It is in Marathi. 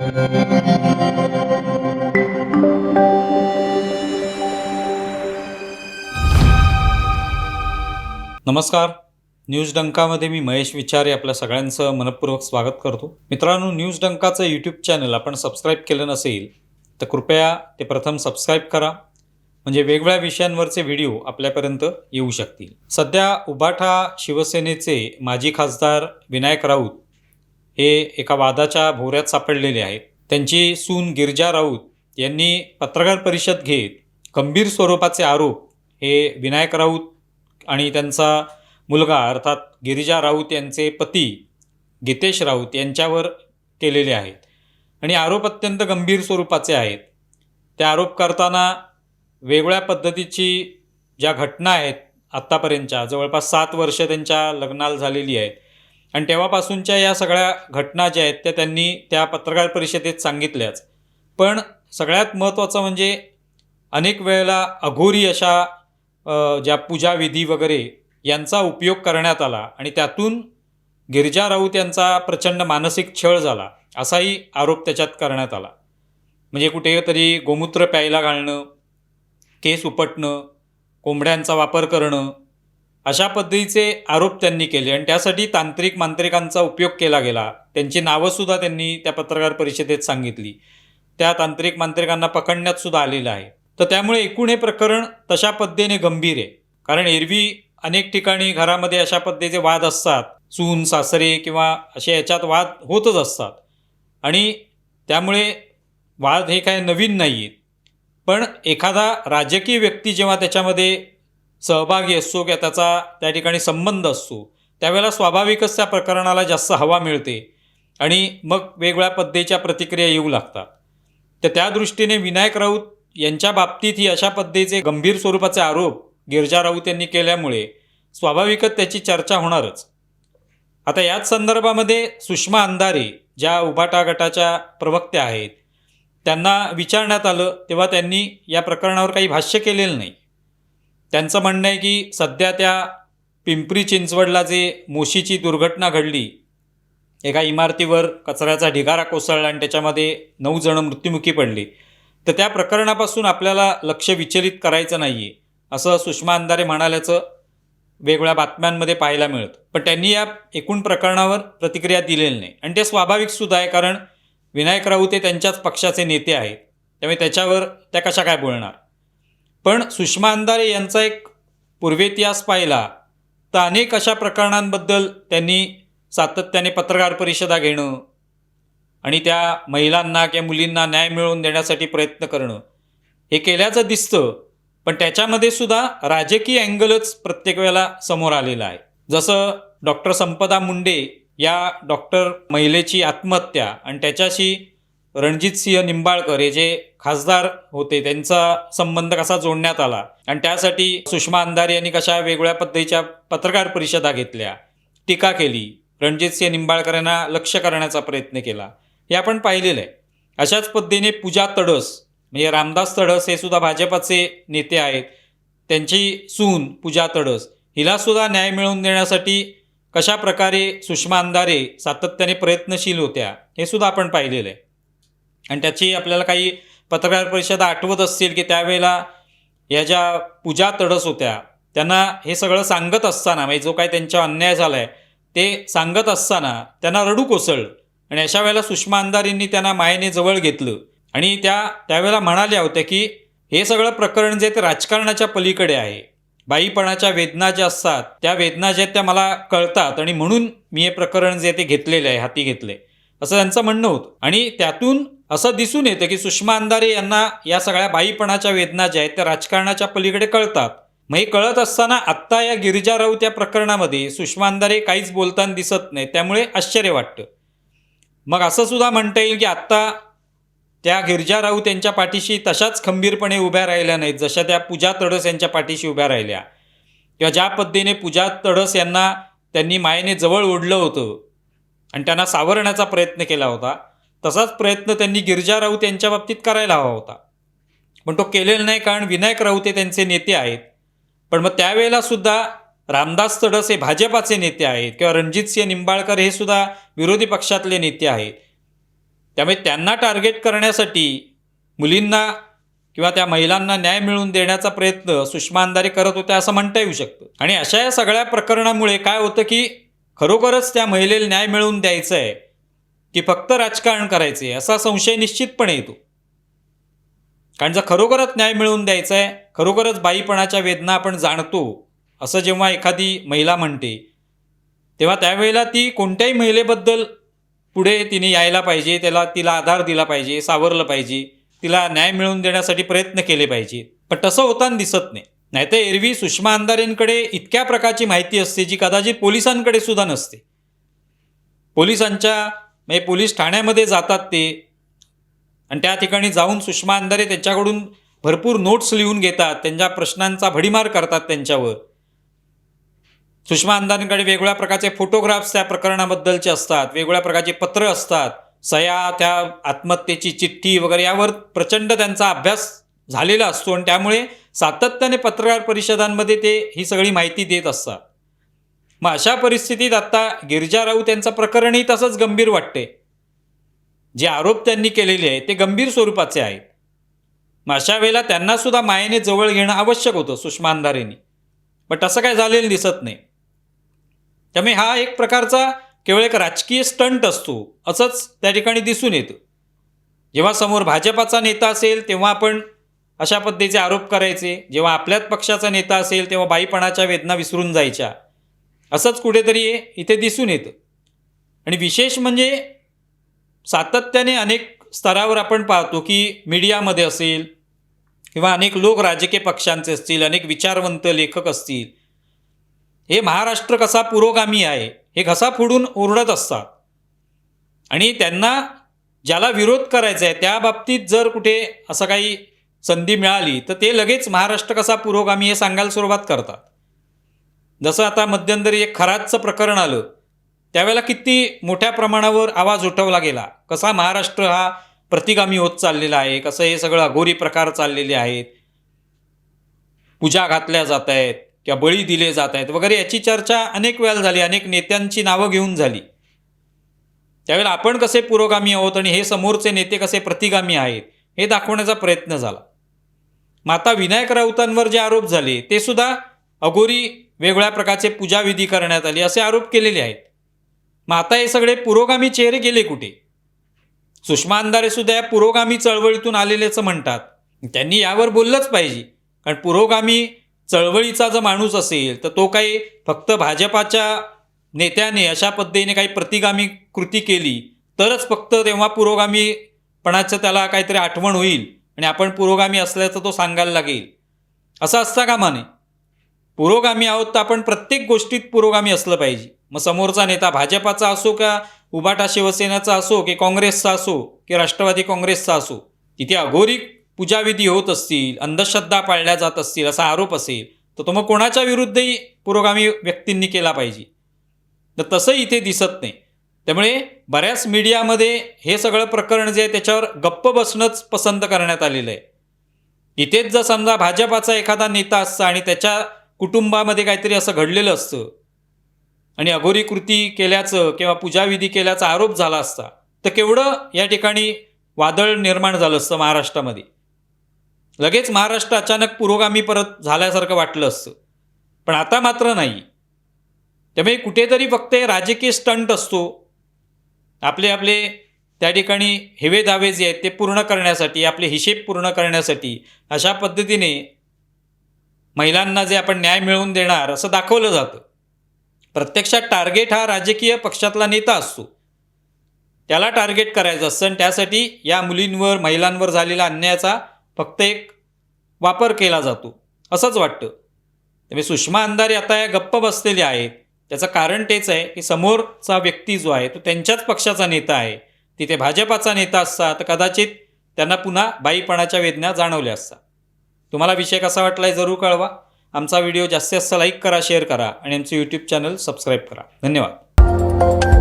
नमस्कार. न्यूज डंकामध्ये मी महेश विचारे आपल्या सगळ्यांचं मनपूर्वक स्वागत करतो. मित्रांनो, न्यूज डंकाचं यूट्यूब चॅनल आपण सबस्क्राईब केलं नसेल तर कृपया ते प्रथम सबस्क्राईब करा, म्हणजे वेगवेगळ्या विषयांवरचे व्हिडिओ आपल्यापर्यंत येऊ शकतील. सध्या उभाटा शिवसेनेचे माजी खासदार विनायक राऊत हे एका वादाच्या भोवऱ्यात सापडलेले आहेत. त्यांची सून गिरिजा राऊत यांनी पत्रकार परिषद घेत गंभीर स्वरूपाचे आरोप हे विनायक राऊत आणि त्यांचा मुलगा अर्थात गिरिजा राऊत यांचे पती गीतेश राऊत यांच्यावर केलेले आहेत आणि आरोप अत्यंत गंभीर स्वरूपाचे आहेत. ते आरोप करताना वेगळ्या पद्धतीची ज्या घटना आहेत, आत्तापर्यंतच्या जवळपास 7 वर्ष त्यांच्या लग्नाला झालेली आहेत आणि तेव्हापासूनच्या या सगळ्या घटना ज्या आहेत त्या त्यांनी त्या पत्रकार परिषदेत सांगितल्याच. पण सगळ्यात महत्त्वाचं म्हणजे अनेक वेळेला अघोरी अशा ज्या पूजाविधी वगैरे यांचा उपयोग करण्यात आला आणि त्यातून गिरिजा राऊत यांचा प्रचंड मानसिक छळ झाला असाही आरोप त्याच्यात करण्यात आला. म्हणजे कुठेतरी गोमूत्र प्यायला घालणं, केस उपटणं, कोंबड्यांचा वापर करणं, अशा पद्धतीचे आरोप त्यांनी केले आणि त्यासाठी मांत्रिकांचा उपयोग केला गेला. त्यांची नावंसुद्धा त्यांनी त्या पत्रकार परिषदेत सांगितली. त्या मांत्रिकांना पकडण्यातसुद्धा आलेलं आहे. तर त्यामुळे एकूण हे प्रकरण तशा पद्धतीने गंभीर आहे. कारण एरवी अनेक ठिकाणी घरामध्ये अशा पद्धतीचे वाद असतात, सून सासरे किंवा असे याच्यात वाद होतच असतात आणि त्यामुळे वाद हे काय नवीन नाही आहेत. पण एखादा राजकीय व्यक्ती जेव्हा त्याच्यामध्ये सहभागी असतो किंवा त्याचा त्या ठिकाणी संबंध असतो त्यावेळेला स्वाभाविकच त्या प्रकरणाला जास्त हवा मिळते आणि मग वेगवेगळ्या पद्धतीच्या प्रतिक्रिया येऊ लागतात. तर त्या दृष्टीने विनायक राऊत यांच्या बाबतीत ही अशा पद्धतीचे गंभीर स्वरूपाचे आरोप गिरिजा राऊत यांनी केल्यामुळे स्वाभाविकच त्याची चर्चा होणारच. आता याच संदर्भामध्ये सुषमा अंधारे ज्या उभाटा गटाच्या प्रवक्त्या आहेत त्यांना विचारण्यात आलं तेव्हा त्यांनी या प्रकरणावर काही भाष्य केलेलं नाही. त्यांचं म्हणणं आहे की सध्या त्या पिंपरी चिंचवडला जे मोशीची दुर्घटना घडली, एका इमारतीवर कचऱ्याचा ढिगारा कोसळला आणि त्याच्यामध्ये 9 जण मृत्युमुखी पडले, तर त्या प्रकरणापासून आपल्याला लक्ष विचलित करायचं नाही आहे असं सुषमा अंधारे म्हणाल्याचं वेगवेगळ्या बातम्यांमध्ये पाहायला मिळतं. पण त्यांनी या एकूण प्रकरणावर प्रतिक्रिया दिलेली नाही आणि ते स्वाभाविकसुद्धा आहे, कारण विनायक राऊत हे त्यांच्याच पक्षाचे नेते आहेत, त्यामुळे त्याच्यावर त्या कशा काय बोलणार. पण सुषमा अंधारे यांचा एक पूर्वेतिहास पाहिला तर अनेक अशा प्रकरणांबद्दल त्यांनी सातत्याने पत्रकार परिषदा घेणं आणि त्या महिलांना किंवा मुलींना न्याय मिळवून देण्यासाठी प्रयत्न करणं हे केल्याचं दिसतं. पण त्याच्यामध्ये सुद्धा राजकीय अँगलच प्रत्येक वेळेला समोर आलेला आहे. जसं डॉक्टर संपदा मुंडे या डॉक्टर महिलेची आत्महत्या आणि त्याच्याशी रणजितसिंह निंबाळकर हे जे खासदार होते त्यांचा संबंध कसा जोडण्यात आला आणि त्यासाठी सुषमा अंधारे यांनी कशा वेगवेगळ्या पद्धतीच्या पत्रकार परिषदा घेतल्या, टीका केली, रणजितसिंह निंबाळकर यांना लक्ष करण्याचा प्रयत्न केला, हे आपण पाहिलेलं आहे. अशाच पद्धतीने पूजा तडस म्हणजे रामदास तडस हे सुद्धा भाजपाचे नेते आहेत, त्यांची सून पूजा तडस हिलासुद्धा न्याय मिळवून देण्यासाठी कशा प्रकारे सुषमा अंधारे सातत्याने प्रयत्नशील होत्या हे सुद्धा आपण पाहिलेलं आहे. आणि त्याची आपल्याला काही पत्रकार परिषदा आठवत असतील की त्यावेळेला या ज्या पूजा तडस होत्या त्यांना हे सगळं सांगत असताना, म्हणजे जो काही त्यांच्यावर अन्याय झाला आहे ते सांगत असताना त्यांना रडू कोसळलं आणि अशा वेळेला सुषमा अंधारेंनी त्यांना मायेने जवळ घेतलं आणि त्यावेळेला म्हणाल्या होत्या की हे सगळं प्रकरण जे ते राजकारणाच्या पलीकडे आहे, बाईपणाच्या वेदना ज्या असतात त्या वेदना ज्या त्या मला कळतात आणि म्हणून मी हे प्रकरण जे ते घेतलेलं आहे, हाती घेतले, असं त्यांचं म्हणणं होतं. आणि त्यातून असं दिसून येतं की सुषमा अंधारे यांना या सगळ्या बाईपणाच्या वेदना ज्या आहेत त्या राजकारणाच्या पलीकडे कळतात. मग हे कळत असताना आत्ता या गिरिजा राऊत या प्रकरणामध्ये सुषमा अंधारे काहीच बोलताना दिसत नाही, त्यामुळे आश्चर्य वाटतं. मग असं सुद्धा म्हणता येईल की आत्ता त्या गिरिजा राऊत यांच्या पाठीशी तशाच खंबीरपणे उभ्या राहिल्या नाहीत जशा त्या पूजा तडस यांच्या पाठीशी उभ्या राहिल्या, किंवा ज्या पद्धतीने पूजा तडस यांना त्यांनी मायेने जवळ ओढलं होतं आणि त्यांना सावरण्याचा प्रयत्न केला होता, तसाच प्रयत्न त्यांनी गिरिजा राऊत यांच्या बाबतीत करायला हवा होता. पण तो केलेला नाही, कारण विनायक राऊत हे त्यांचे नेते आहेत. पण मग त्यावेळेला सुद्धा रामदास तडस हे भाजपाचे नेते आहेत किंवा रणजितसिंह निंबाळकर हे सुद्धा विरोधी पक्षातले नेते आहेत. त्यामुळे त्यांना टार्गेट करण्यासाठी मुलींना किंवा त्या महिलांना न्याय मिळवून देण्याचा प्रयत्न सुषमा अंधारे करत होत्या असं म्हणता येऊ शकतं. आणि अशा या सगळ्या प्रकरणामुळे काय होतं की खरोखरच त्या महिलेला न्याय मिळवून द्यायचा आहे की फक्त राजकारण करायचे असा संशय निश्चितपणे येतो. कारण जर खरोखरच न्याय मिळवून द्यायचा आहे, खरोखरच बाईपणाच्या वेदना आपण जाणतो असं जेव्हा एखादी महिला म्हणते, तेव्हा त्यावेळेला ती कोणत्याही महिलेबद्दल पुढे तिने यायला पाहिजे, तिला आधार दिला पाहिजे, सावरलं पाहिजे, तिला न्याय मिळवून देण्यासाठी प्रयत्न केले पाहिजे. पण तसं होताना दिसत नाही. नाहीतर एरवी सुषमा अंधारेंकडे इतक्या प्रकारची माहिती असते जी कदाचित पोलिसांकडे सुद्धा नसते. पोलीस ठाण्यामध्ये जातात ते आणि त्या ठिकाणी जाऊन सुषमा अंधारे त्यांच्याकडून भरपूर नोट्स लिहून घेतात, त्यांच्या प्रश्नांचा भडीमार करतात त्यांच्यावर. सुषमा अंधारेंकडे वेगवेगळ्या प्रकारचे फोटोग्राफ्स त्या प्रकरणाबद्दलचे असतात, वेगवेगळ्या प्रकारचे पत्र असतात, सह्या, त्या आत्महत्येची चिठ्ठी वगैरे यावर प्रचंड त्यांचा अभ्यास झालेला असतो आणि त्यामुळे सातत्याने पत्रकार परिषदांमध्ये ते ही सगळी माहिती देत असतात. मग अशा परिस्थितीत आता गिरिजा राऊत यांचं प्रकरणही तसंच गंभीर वाटते. जे आरोप त्यांनी केलेले आहेत ते गंभीर स्वरूपाचे आहेत. मग अशा वेळेला त्यांना सुद्धा मायेने जवळ घेणं आवश्यक होतं सुषमा अंधारेंनी, पण तसं काय झालेलं दिसत नाही. त्यामुळे हा एक प्रकारचा केवळ एक राजकीय स्टंट असतो असंच त्या ठिकाणी दिसून येतं. जेव्हा समोर भाजपाचा नेता असेल तेव्हा आपण अशा पद्धतीचे आरोप करायचे, जेव्हा आपल्याच पक्षाचा नेता असेल तेव्हा बाईपणाच्या वेदना विसरून जायच्या, असंच कुठेतरी इथे दिसून येतं. आणि विशेष म्हणजे सातत्याने अनेक स्तरावर आपण पाहतो की मीडियामध्ये असेल किंवा अनेक लोक राजकीय पक्षांचे असतील, अनेक विचारवंत लेखक असतील, हे महाराष्ट्र कसा पुरोगामी आहे हे घसा फोडून ओरडत असतात. आणि त्यांना ज्याला विरोध करायचा आहे त्या बाबतीत जर कुठे असं काही संधी मिळाली तर ते लगेच महाराष्ट्र कसा पुरोगामी हे सांगायला सुरुवात करतात. जसं आता मध्यंतरी एक खरातचं प्रकरण आलं, त्यावेळेला किती मोठ्या प्रमाणावर आवाज उठवला गेला, कसा महाराष्ट्र हा प्रतिगामी होत चाललेला आहे, कसं हे सगळं अघोरी प्रकार चाललेले आहेत, पूजा घातल्या जात आहेत किंवा बळी दिले जात आहेत वगैरे, याची चर्चा अनेक वेळा झाली, अनेक नेत्यांची नावं घेऊन झाली. त्यावेळेला आपण कसे पुरोगामी आहोत आणि हे समोरचे नेते कसे प्रतिगामी आहेत हे दाखवण्याचा प्रयत्न झाला. मग आता विनायक राऊतांवर जे आरोप झाले ते सुद्धा अघोरी वेगवेगळ्या प्रकारचे पूजाविधी करण्यात आली असे आरोप केलेले आहेत. मग आता हे सगळे पुरोगामी चेहरे गेले कुठे? सुषमा अंधारे सुद्धा या पुरोगामी चळवळीतून आलेल्याचं म्हणतात. त्यांनी यावर बोललंच पाहिजे, कारण पुरोगामी चळवळीचा जर माणूस असेल तर तो काही फक्त भाजपाच्या नेत्याने अशा पद्धतीने काही प्रतिगामी कृती केली तरच फक्त तेव्हा पुरोगामीपणाचं त्याला काहीतरी आठवण होईल आणि आपण पुरोगामी असल्याचं तो सांगायला लागेल, असं असता कामा नये. पुरोगामी आहोत तर आपण प्रत्येक गोष्टीत पुरोगामी असलं पाहिजे. मग समोरचा नेता भाजपाचा असो का उबाटा शिवसेनेचा असो की काँग्रेसचा असो की राष्ट्रवादी काँग्रेसचा असो, तिथे अघोरी पूजाविधी होत असतील, अंधश्रद्धा पाळल्या जात असतील असा आरोप असेल तर तो मग कोणाच्या विरुद्धही पुरोगामी व्यक्तींनी केला पाहिजे. तर तसं इथे दिसत नाही. त्यामुळे बऱ्याच मीडियामध्ये हे सगळं प्रकरण जे आहे त्याच्यावर गप्प बसणंच पसंत करण्यात आलेलं आहे. इथेच जर समजा भाजपाचा एखादा नेता असता आणि त्याच्या कुटुंबामध्ये काहीतरी असं घडलेलं असतं आणि अघोरी कृती केल्याचं किंवा पूजाविधी केल्याचा आरोप झाला असता तर केवढं या ठिकाणी वादळ निर्माण झालं असतं महाराष्ट्रामध्ये. लगेच महाराष्ट्र अचानक पुरोगामी परत झाल्यासारखं वाटलं असतं. पण आता मात्र नाही. त्यामुळे कुठेतरी फक्त राजकीय स्टंट असतो. आपले त्या ठिकाणी हेवे दावे जे आहेत ते पूर्ण करण्यासाठी, आपले हिशेब पूर्ण करण्यासाठी अशा पद्धतीने महिलांना जे आपण न्याय मिळवून देणार असं दाखवलं जातं. प्रत्यक्षात टार्गेट हा राजकीय पक्षातला नेता असतो, त्याला टार्गेट करायचं असतं आणि त्यासाठी या मुलींवर, महिलांवर झालेला अन्यायाचा फक्त एक वापर केला जातो असंच वाटतं. त्यामुळे सुषमा अंधारे आता या गप्प बसलेल्या आहेत. त्याचं कारण तेच आहे की समोरचा व्यक्ती जो आहे तो त्यांच्याच पक्षाचा नेता आहे. तिथे भाजपाचा नेता असता तर कदाचित त्यांना पुन्हा बाईपणाच्या वेदना जाणवल्या असतात. तुम्हाला विषय कसा वाटला आहे जरूर कळवा. आमचा व्हिडिओ जास्तीत जास्त लाईक करा, शेअर करा आणि आमचं यूट्यूब चॅनल सबस्क्राईब करा. धन्यवाद.